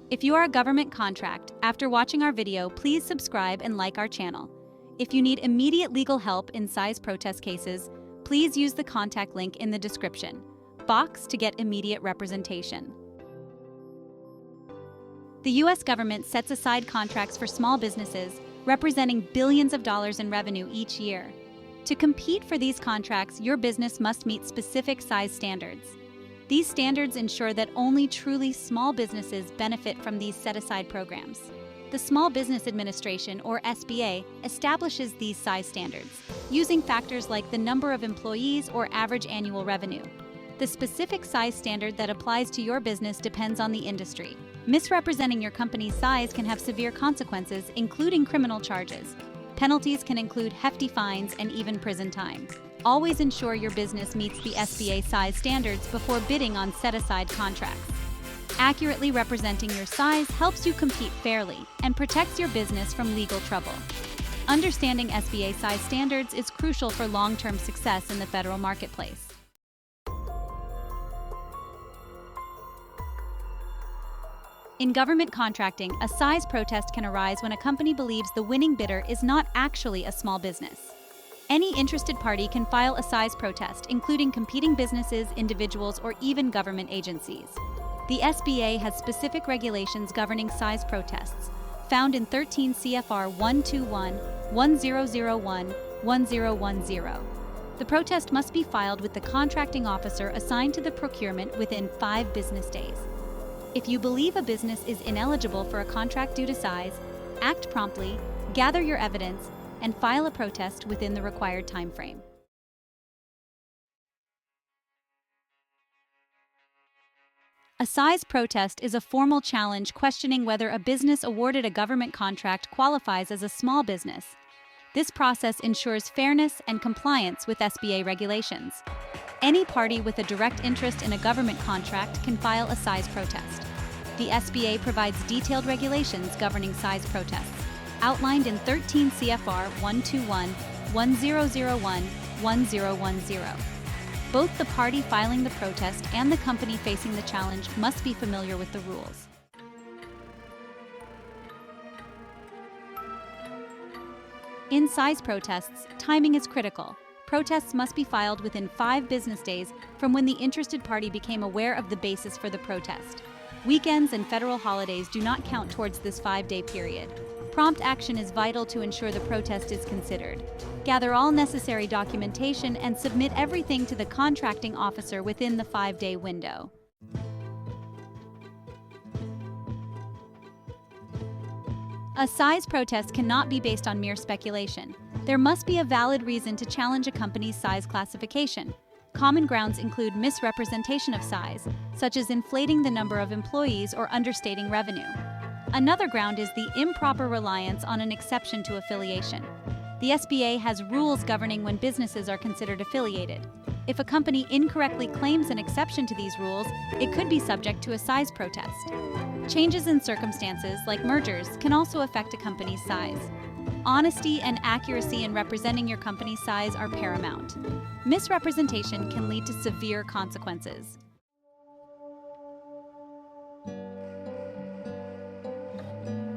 If you are a government contract, after watching our video, please subscribe and like our channel. If you need immediate legal help in size protest cases, please use the contact link in the description box to get immediate representation. The U.S. government sets aside contracts for small businesses, representing billions of dollars in revenue each year. To compete for these contracts, your business must meet specific size standards. These standards ensure that only truly small businesses benefit from these set-aside programs. The Small Business Administration, or SBA, establishes these size standards, using factors like the number of employees or average annual revenue. The specific size standard that applies to your business depends on the industry. Misrepresenting your company's size can have severe consequences, including criminal charges. Penalties can include hefty fines and even prison time. Always ensure your business meets the SBA size standards before bidding on set-aside contracts. Accurately representing your size helps you compete fairly and protects your business from legal trouble. Understanding SBA size standards is crucial for long-term success in the federal marketplace. In government contracting, a size protest can arise when a company believes the winning bidder is not actually a small business. Any interested party can file a size protest, including competing businesses, individuals, or even government agencies. The SBA has specific regulations governing size protests, found in 13 CFR 121-1001-1010. The protest must be filed with the contracting officer assigned to the procurement within 5 business days. If you believe a business is ineligible for a contract due to size, act promptly, gather your evidence, and file a protest within the required time frame. A size protest is a formal challenge questioning whether a business awarded a government contract qualifies as a small business. This process ensures fairness and compliance with SBA regulations. Any party with a direct interest in a government contract can file a size protest. The SBA provides detailed regulations governing size protests, outlined in 13 CFR 121-1001-1010. Both the party filing the protest and the company facing the challenge must be familiar with the rules. In size protests, timing is critical. Protests must be filed within 5 business days from when the interested party became aware of the basis for the protest. Weekends and federal holidays do not count towards this 5-day period. Prompt action is vital to ensure the protest is considered. Gather all necessary documentation and submit everything to the contracting officer within the 5-day window. A size protest cannot be based on mere speculation. There must be a valid reason to challenge a company's size classification. Common grounds include misrepresentation of size, such as inflating the number of employees or understating revenue. Another ground is the improper reliance on an exception to affiliation. The SBA has rules governing when businesses are considered affiliated. If a company incorrectly claims an exception to these rules, it could be subject to a size protest. Changes in circumstances, like mergers, can also affect a company's size. Honesty and accuracy in representing your company's size are paramount. Misrepresentation can lead to severe consequences.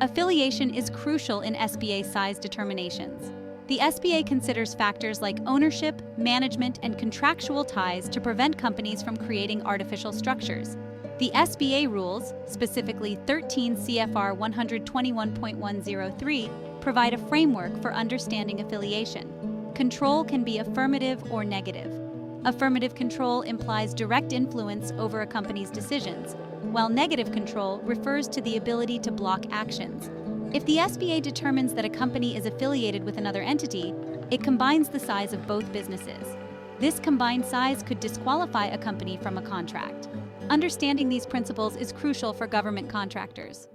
Affiliation is crucial in SBA size determinations. The SBA considers factors like ownership, management, and contractual ties to prevent companies from creating artificial structures. The SBA rules, specifically 13 CFR 121.103, provide a framework for understanding affiliation. Control can be affirmative or negative. Affirmative control implies direct influence over a company's decisions, while negative control refers to the ability to block actions. If the SBA determines that a company is affiliated with another entity, it combines the size of both businesses. This combined size could disqualify a company from a contract. Understanding these principles is crucial for government contractors.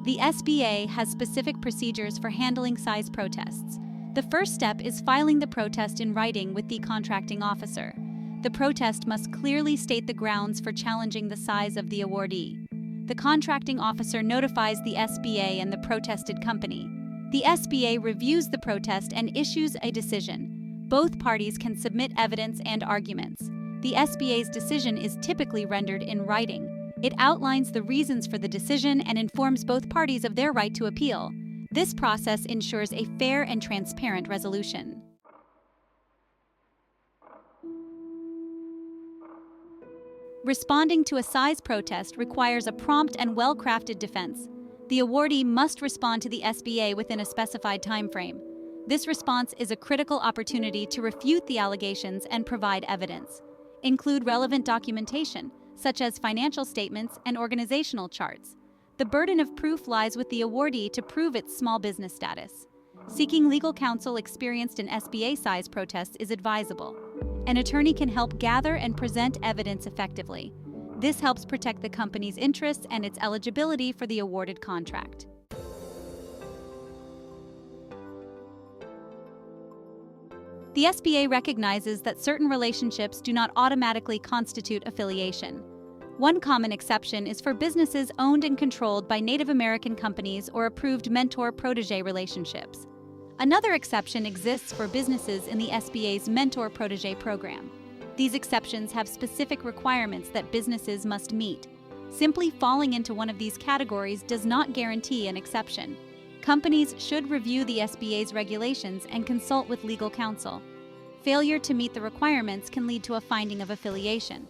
The SBA has specific procedures for handling size protests. The first step is filing the protest in writing with the contracting officer. The protest must clearly state the grounds for challenging the size of the awardee. The contracting officer notifies the SBA and the protested company. The SBA reviews the protest and issues a decision. Both parties can submit evidence and arguments. the SBA's decision is typically rendered in writing. It outlines the reasons for the decision and informs both parties of their right to appeal. This process ensures a fair and transparent resolution. Responding to a size protest requires a prompt and well-crafted defense. The awardee must respond to the SBA within a specified timeframe. This response is a critical opportunity to refute the allegations and provide evidence. Include relevant documentation, such as financial statements and organizational charts. The burden of proof lies with the awardee to prove its small business status. Seeking legal counsel experienced in SBA size protests is advisable. An attorney can help gather and present evidence effectively. This helps protect the company's interests and its eligibility for the awarded contract. The SBA recognizes that certain relationships do not automatically constitute affiliation. One common exception is for businesses owned and controlled by Native American companies or approved mentor-protege relationships. Another exception exists for businesses in the SBA's mentor-protege program. These exceptions have specific requirements that businesses must meet. Simply falling into one of these categories does not guarantee an exception. Companies should review the SBA's regulations and consult with legal counsel. Failure to meet the requirements can lead to a finding of affiliation.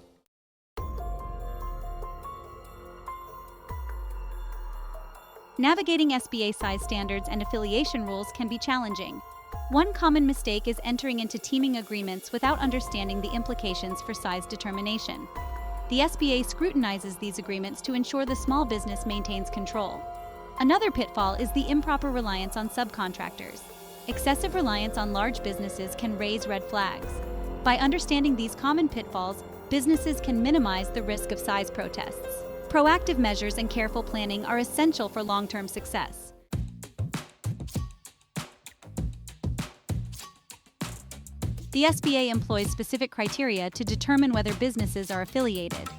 Navigating SBA size standards and affiliation rules can be challenging. One common mistake is entering into teaming agreements without understanding the implications for size determination. The SBA scrutinizes these agreements to ensure the small business maintains control. Another pitfall is the improper reliance on subcontractors. Excessive reliance on large businesses can raise red flags. By understanding these common pitfalls, businesses can minimize the risk of size protests. Proactive measures and careful planning are essential for long-term success. The SBA employs specific criteria to determine whether businesses are affiliated.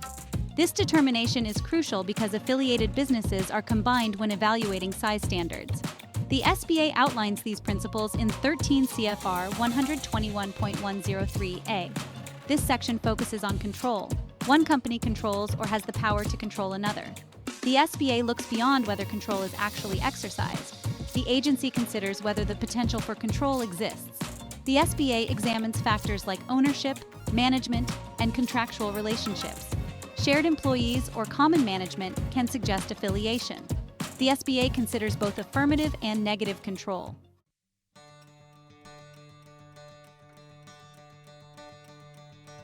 This determination is crucial because affiliated businesses are combined when evaluating size standards. The SBA outlines these principles in 13 CFR 121.103A. This section focuses on control. One company controls or has the power to control another. The SBA looks beyond whether control is actually exercised. The agency considers whether the potential for control exists. The SBA examines factors like ownership, management, and contractual relationships. Shared employees or common management can suggest affiliation. The SBA considers both affirmative and negative control.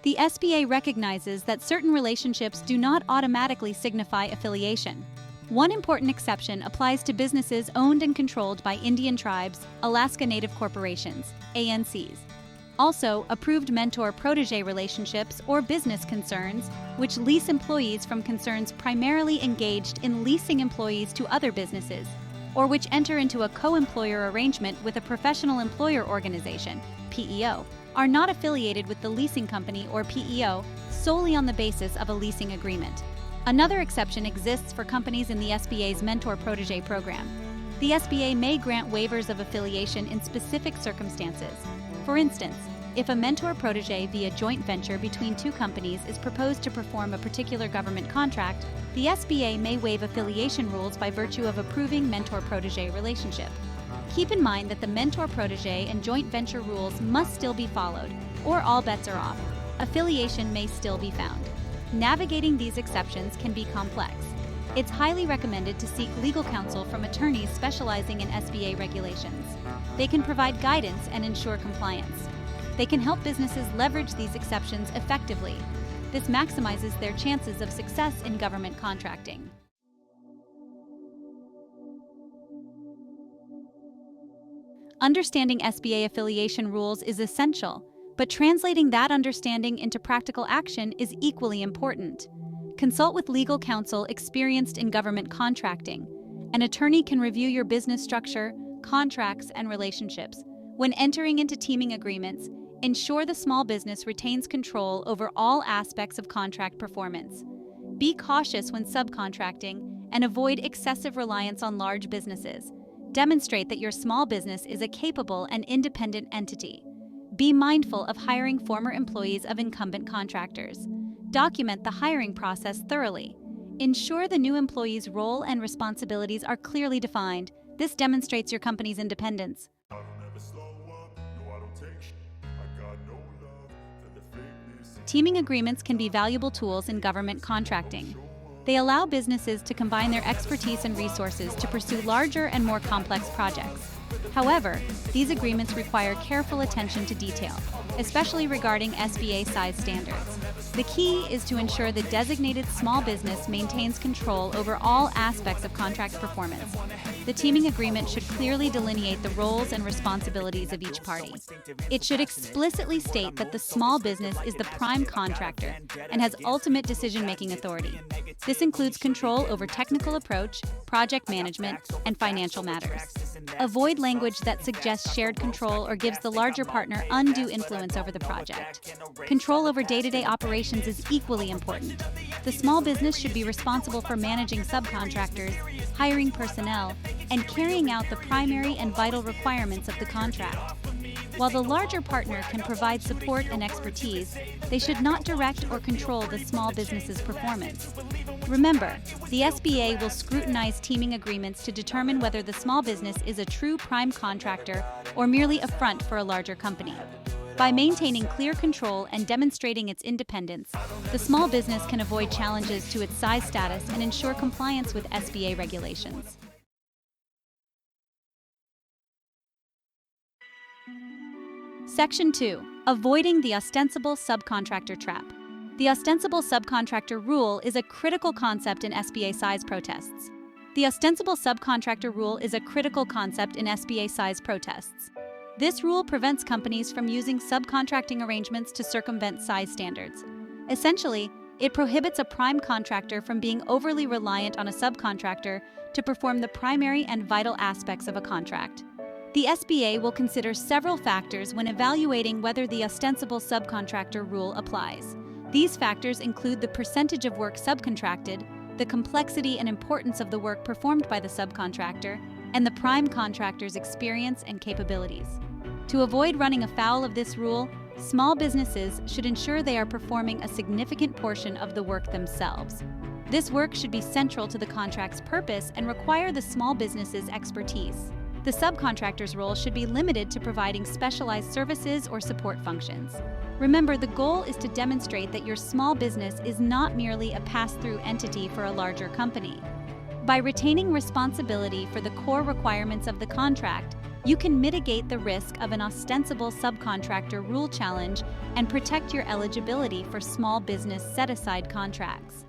The SBA recognizes that certain relationships do not automatically signify affiliation. One important exception applies to businesses owned and controlled by Indian tribes, Alaska Native corporations, ANCs. Also, approved mentor-protege relationships or business concerns, which lease employees from concerns primarily engaged in leasing employees to other businesses, or which enter into a co-employer arrangement with a professional employer organization, PEO, are not affiliated with the leasing company or PEO solely on the basis of a leasing agreement. Another exception exists for companies in the SBA's mentor-protege program. The SBA may grant waivers of affiliation in specific circumstances. For instance, if a mentor-protege via joint venture between two companies is proposed to perform a particular government contract, the SBA may waive affiliation rules by virtue of approving mentor-protege relationship. Keep in mind that the mentor-protege and joint venture rules must still be followed, or all bets are off. Affiliation may still be found. Navigating these exceptions can be complex. It's highly recommended to seek legal counsel from attorneys specializing in SBA regulations. They can provide guidance and ensure compliance. They can help businesses leverage these exceptions effectively. This maximizes their chances of success in government contracting. Understanding SBA affiliation rules is essential, but translating that understanding into practical action is equally important. Consult with legal counsel experienced in government contracting. An attorney can review your business structure, contracts, and relationships. When entering into teaming agreements, ensure the small business retains control over all aspects of contract performance. Be cautious when subcontracting and avoid excessive reliance on large businesses. Demonstrate that your small business is a capable and independent entity. Be mindful of hiring former employees of incumbent contractors. Document the hiring process thoroughly. Ensure the new employee's role and responsibilities are clearly defined. This demonstrates your company's independence. Teaming agreements can be valuable tools in government contracting. They allow businesses to combine their expertise and resources to pursue larger and more complex projects. However, these agreements require careful attention to detail, especially regarding SBA size standards. The key is to ensure the designated small business maintains control over all aspects of contract performance. The teaming agreement should clearly delineate the roles and responsibilities of each party. It should explicitly state that the small business is the prime contractor and has ultimate decision-making authority. This includes control over technical approach, project management, and financial matters. Avoid language that suggests shared control or gives the larger partner undue influence over the project. Control over day-to-day operations is equally important. The small business should be responsible for managing subcontractors, hiring personnel, and carrying out the primary and vital requirements of the contract. While the larger partner can provide support and expertise, they should not direct or control the small business's performance. Remember, the SBA will scrutinize teaming agreements to determine whether the small business is a true prime contractor or merely a front for a larger company. By maintaining clear control and demonstrating its independence, the small business can avoid challenges to its size status and ensure compliance with SBA regulations. Section 2. Avoiding the ostensible subcontractor trap. The ostensible subcontractor rule is a critical concept in SBA size protests. The ostensible subcontractor rule is a critical concept in SBA size protests. This rule prevents companies from using subcontracting arrangements to circumvent size standards. Essentially, it prohibits a prime contractor from being overly reliant on a subcontractor to perform the primary and vital aspects of a contract. The SBA will consider several factors when evaluating whether the ostensible subcontractor rule applies. These factors include the percentage of work subcontracted, the complexity and importance of the work performed by the subcontractor, and the prime contractor's experience and capabilities. To avoid running afoul of this rule, small businesses should ensure they are performing a significant portion of the work themselves. This work should be central to the contract's purpose and require the small business's expertise. The subcontractor's role should be limited to providing specialized services or support functions. Remember, the goal is to demonstrate that your small business is not merely a pass-through entity for a larger company. By retaining responsibility for the core requirements of the contract, you can mitigate the risk of an ostensible subcontractor rule challenge and protect your eligibility for small business set-aside contracts.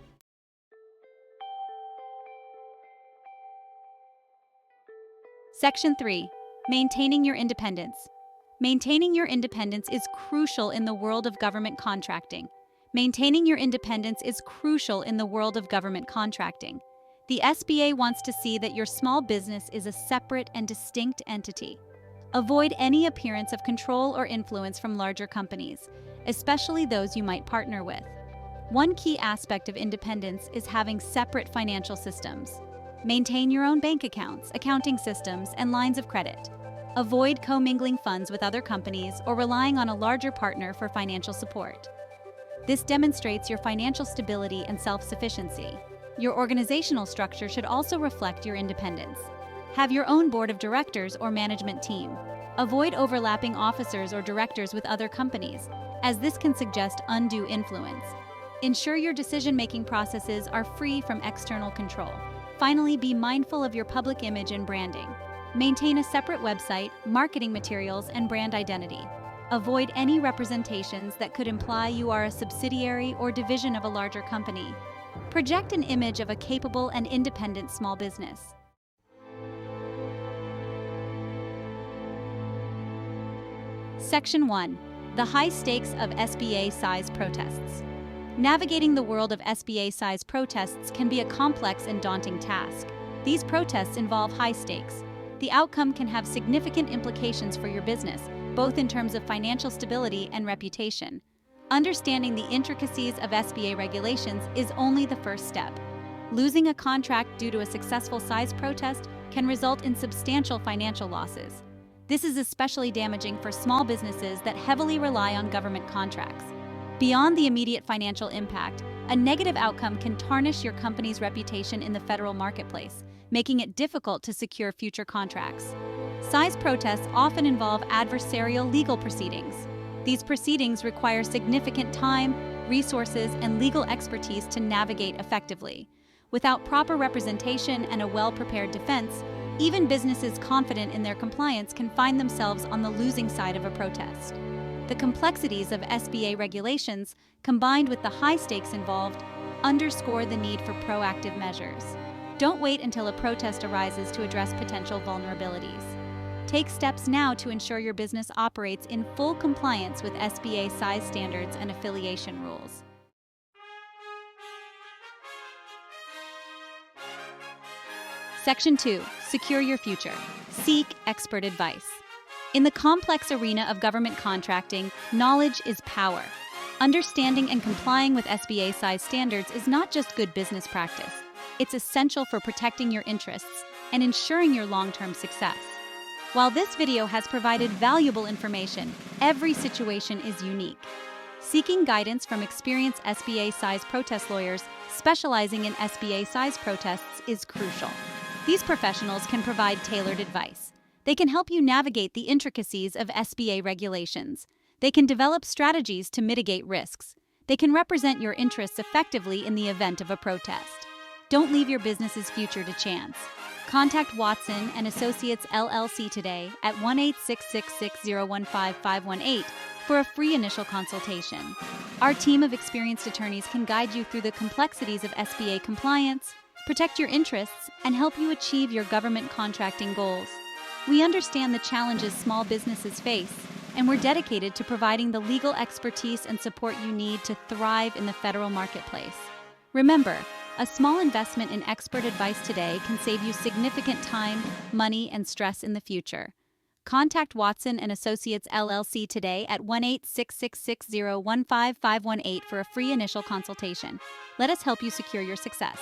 Section 3. Maintaining your independence. Maintaining your independence is crucial in the world of government contracting. Maintaining your independence is crucial in the world of government contracting. The SBA wants to see that your small business is a separate and distinct entity. Avoid any appearance of control or influence from larger companies, especially those you might partner with. One key aspect of independence is having separate financial systems. Maintain your own bank accounts, accounting systems, and lines of credit. Avoid commingling funds with other companies or relying on a larger partner for financial support. This demonstrates your financial stability and self-sufficiency. Your organizational structure should also reflect your independence. Have your own board of directors or management team. Avoid overlapping officers or directors with other companies, as this can suggest undue influence. Ensure your decision-making processes are free from external control. Finally, be mindful of your public image and branding. Maintain a separate website, marketing materials, and brand identity. Avoid any representations that could imply you are a subsidiary or division of a larger company. Project an image of a capable and independent small business. Section 1. The high stakes of SBA size protests. Navigating the world of SBA size protests can be a complex and daunting task. These protests involve high stakes. The outcome can have significant implications for your business, both in terms of financial stability and reputation. Understanding the intricacies of SBA regulations is only the first step. Losing a contract due to a successful size protest can result in substantial financial losses. This is especially damaging for small businesses that heavily rely on government contracts. Beyond the immediate financial impact, a negative outcome can tarnish your company's reputation in the federal marketplace, making it difficult to secure future contracts. Size protests often involve adversarial legal proceedings. These proceedings require significant time, resources, and legal expertise to navigate effectively. Without proper representation and a well-prepared defense, even businesses confident in their compliance can find themselves on the losing side of a protest. The complexities of SBA regulations, combined with the high stakes involved, underscore the need for proactive measures. Don't wait until a protest arises to address potential vulnerabilities. Take steps now to ensure your business operates in full compliance with SBA size standards and affiliation rules. Section 2. Secure your future. Seek expert advice. In the complex arena of government contracting, knowledge is power. Understanding and complying with SBA size standards is not just good business practice. It's essential for protecting your interests and ensuring your long-term success. While this video has provided valuable information, every situation is unique. Seeking guidance from experienced SBA size protest lawyers specializing in SBA size protests is crucial. These professionals can provide tailored advice. They can help you navigate the intricacies of SBA regulations. They can develop strategies to mitigate risks. They can represent your interests effectively in the event of a protest. Don't leave your business's future to chance. Contact Watson & Associates LLC today at 1-866-601-5518 for a free initial consultation. Our team of experienced attorneys can guide you through the complexities of SBA compliance, protect your interests, and help you achieve your government contracting goals. We understand the challenges small businesses face, and we're dedicated to providing the legal expertise and support you need to thrive in the federal marketplace. Remember, a small investment in expert advice today can save you significant time, money, and stress in the future. Contact Watson & Associates LLC today at 1-866-601-5518 for a free initial consultation. Let us help you secure your success.